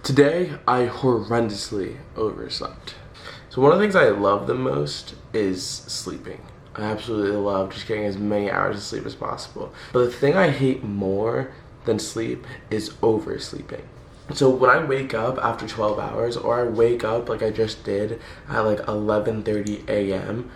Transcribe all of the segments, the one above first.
Today, I horrendously overslept. So one of the things I love the most is sleeping. I absolutely love just getting as many hours of sleep as possible. But the thing I hate more than sleep is oversleeping. So when I wake up after 12 hours, or I wake up like I just did at like 11:30 a.m.,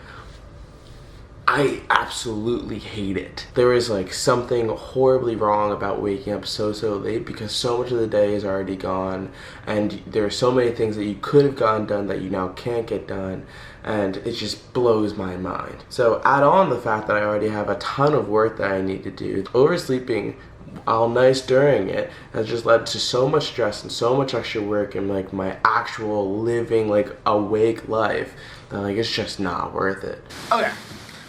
I absolutely hate it. There is like something horribly wrong about waking up so late because so much of the day is already gone and there are so many things that you could have gotten done that you now can't get done, and it just blows my mind. So add on the fact that I already have a ton of work that I need to do. Oversleeping all nice during it has just led to so much stress and so much extra work in like my actual living like awake life that like it's just not worth it. Okay.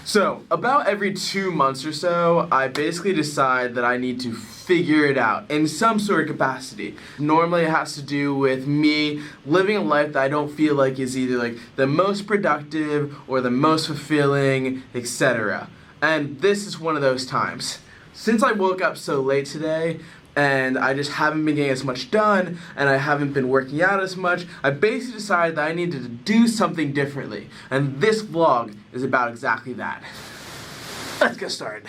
So, about every 2 months or so, I basically decide that I need to figure it out in some sort of capacity. Normally it has to do with me living a life that I don't feel like is either like the most productive or the most fulfilling, etc. And this is one of those times. Since I woke up so late today, and I just haven't been getting as much done, and I haven't been working out as much, I basically decided that I needed to do something differently. And this vlog is about exactly that. Let's get started.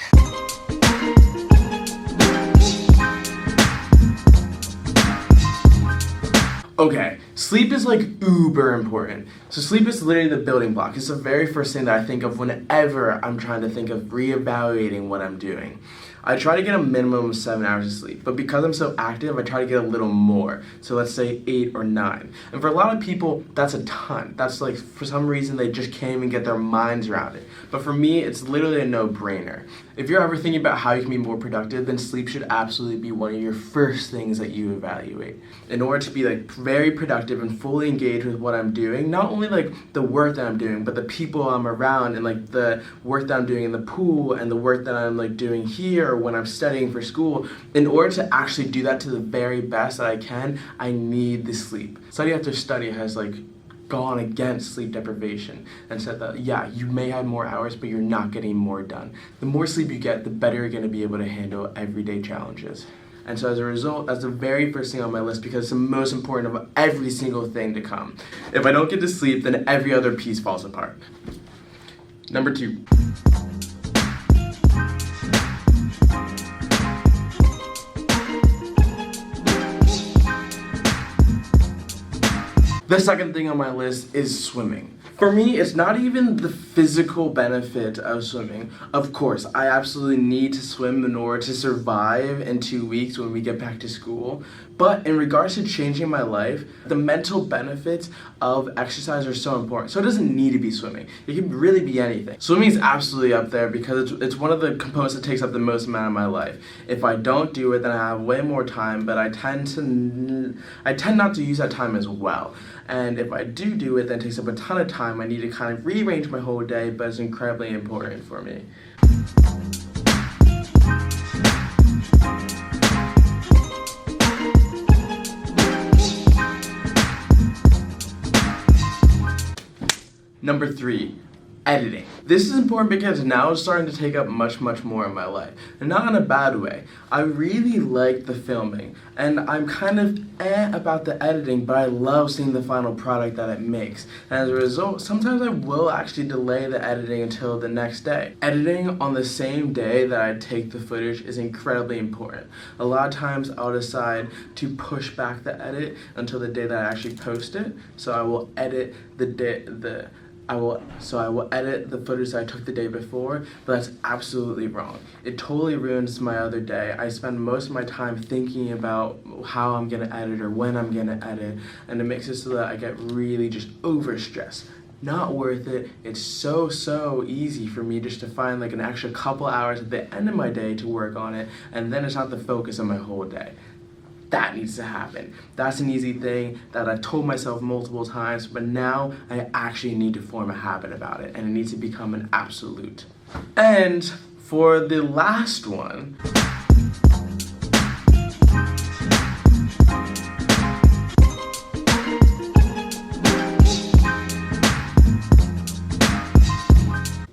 Okay, sleep is like uber important. So sleep is literally the building block. It's the very first thing that I think of whenever I'm trying to think of reevaluating what I'm doing. I try to get a minimum of 7 hours of sleep, but because I'm so active, I try to get a little more. So let's say 8 or 9. And for a lot of people, that's a ton. That's like, for some reason, they just can't even get their minds around it. But for me, it's literally a no-brainer. If you're ever thinking about how you can be more productive, then sleep should absolutely be one of your first things that you evaluate. In order to be like very productive and fully engaged with what I'm doing, not only like the work that I'm doing, but the people I'm around and like the work that I'm doing in the pool and the work that I'm like doing here when I'm studying for school, in order to actually do that to the very best that I can, I need the sleep. Study after study has like gone against sleep deprivation and said that, yeah, you may have more hours, but you're not getting more done. The more sleep you get, the better you're gonna be able to handle everyday challenges. And so as a result, that's the very first thing on my list because it's the most important of every single thing to come. If I don't get to sleep, then every other piece falls apart. Number 2. The second thing on my list is swimming. For me, it's not even the physical benefit of swimming. Of course, I absolutely need to swim in order to survive in 2 weeks when we get back to school. But in regards to changing my life, the mental benefits of exercise are so important. So it doesn't need to be swimming. It can really be anything. Swimming is absolutely up there because it's one of the components that takes up the most amount of my life. If I don't do it, then I have way more time, but I tend not to use that time as well. And if I do it, then it takes up a ton of time. I need to kind of rearrange my whole day, but it's incredibly important for me. Number 3, editing. This is important because now it's starting to take up much more of my life. And not in a bad way. I really like the filming, and I'm kind of about the editing, but I love seeing the final product that it makes. And as a result, sometimes I will actually delay the editing until the next day. Editing on the same day that I take the footage is incredibly important. A lot of times I'll decide to push back the edit until the day that I actually post it. So I will edit I will edit the footage that I took the day before, but that's absolutely wrong. It totally ruins my other day. I spend most of my time thinking about how I'm gonna edit or when I'm gonna edit, and it makes it so that I get really just overstressed. Not worth it. It's so easy for me just to find like an extra couple hours at the end of my day to work on it, and then it's not the focus of my whole day. That needs to happen. That's an easy thing that I've told myself multiple times, but now I actually need to form a habit about it, and it needs to become an absolute. And for the last one,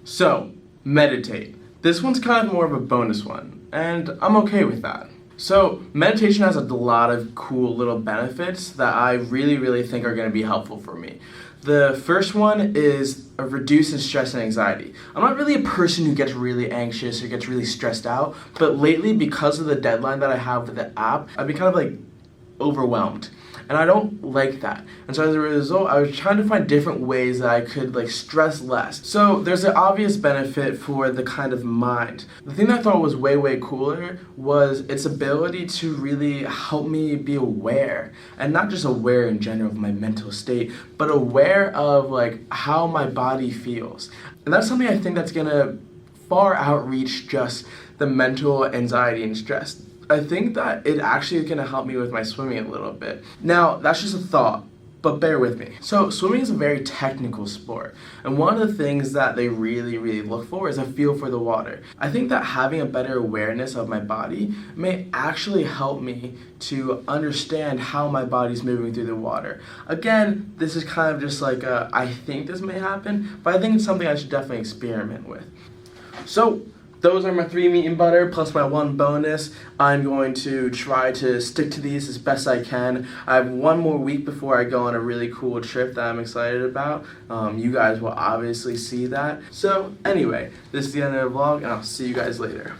so meditate. This one's kind of more of a bonus one, and I'm okay with that. So meditation has a lot of cool little benefits that I really think are going to be helpful for me. The first one is a reduce in stress and anxiety. I'm not really a person who gets really anxious or gets really stressed out, but lately, because of the deadline that I have with the app, I've been kind of like overwhelmed. And I don't like that. And so as a result, I was trying to find different ways that I could like stress less. So there's an obvious benefit for the kind of mind. The thing that I thought was way cooler was its ability to really help me be aware. And not just aware in general of my mental state, but aware of like how my body feels. And that's something I think that's gonna far outreach just the mental anxiety and stress. I think that it actually is going to help me with my swimming a little bit. Now, that's just a thought, but bear with me. So, swimming is a very technical sport, and one of the things that they really look for is a feel for the water. I think that having a better awareness of my body may actually help me to understand how my body's moving through the water. Again, this is kind of just like I think this may happen, but I think it's something I should definitely experiment with. So, those are my 3 meat and butter plus my 1 bonus. I'm going to try to stick to these as best I can. I have 1 more week before I go on a really cool trip that I'm excited about. You guys will obviously see that. So anyway, this is the end of the vlog, and I'll see you guys later.